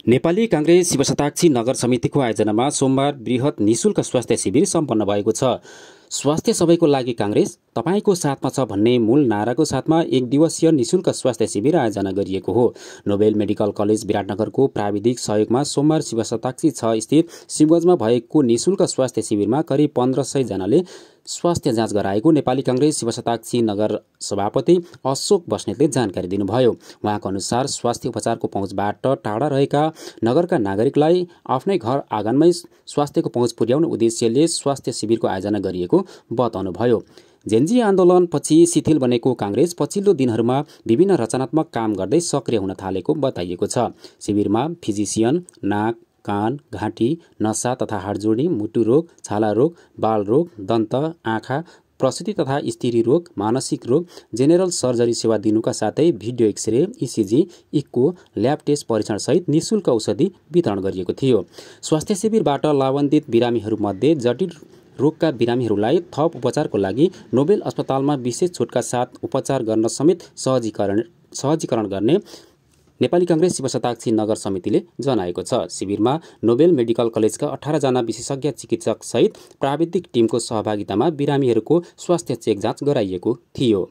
नेपाली कांग्रेस शिवशताक्षी नगर समितिको आयोजनामा सोमबार बृहत निशुल्क स्वास्थ्य शिविर सम्पन्न भएको छ। स्वास्थ्य सबैको लागि कांग्रेस तपाईको साथमा छ भन्ने मूल नाराको साथमा एक दिवसीय निशुल्क स्वास्थ्य शिविर आयोजना गरिएको हो। नोबेल मेडिकल कलेज विराटनगरको प्राविधिक सहयोगमा सोमबार शिवशताक्षी 6 स्थित शिवगंजमा भएको निशुल्क स्वास्थ्य शिविरमा करिब 1500 जनाले स्वास्थ्य जाँच गराएको नेपाली कांग्रेस शिवशताक्षी नगर सभापति अशोक बस्नेतले जानकारी दिनुभयो। उहाँको अनुसार स्वास्थ्य उपचारको पहुँचबाट टाढा रहेका नगरका नागरिकलाई आफ्नै घर आँगनमै स्वास्थ्यको पहुँच पुर्याउने उद्देश्यले स्वास्थ्य शिविरको आयोजना गरिएको बताउनुभयो। जेन्जी आन्दोलनपछि शिथिल बनेको कांग्रेस पछिल्लो दिनहरूमा विभिन्न रचनात्मक काम गर्दै सक्रिय हुन थालेको बताइएको छ। शिविरमा फिजिसियन, नाक, कान, घाँटी, नसा तथा हाडजोडी, मुटु रोग, छाला रोग, बाल रोग, दन्त, आँखा, प्रसूति तथा स्त्री रोग, मानसिक रोग, जेनेरल सर्जरी सेवा दिनुका साथै भिडियो एक्सरे, इसिजी, इक्को, ल्याब टेस्ट परीक्षण सहित निशुल्क औषधि वितरण गरिएको थियो। स्वास्थ्य शिविरबाट लाभान्वित बिरामीहरूमध्ये जटिल रोगका बिरामीहरूलाई थप उपचारको लागि नोबेल अस्पतालमा विशेष छुटका साथ उपचार गर्न समेत सहजीकरण गर्ने नेपाली कांग्रेस शिवशताक्षी नगर समितिले जनाएको छ। शिविरमा नोबेल मेडिकल कलेजका 18 जना विशेषज्ञ चिकित्सक सहित प्राविधिक टिमको सहभागितामा बिरामीहरूको स्वास्थ्य चेक जाँच गराइएको थियो।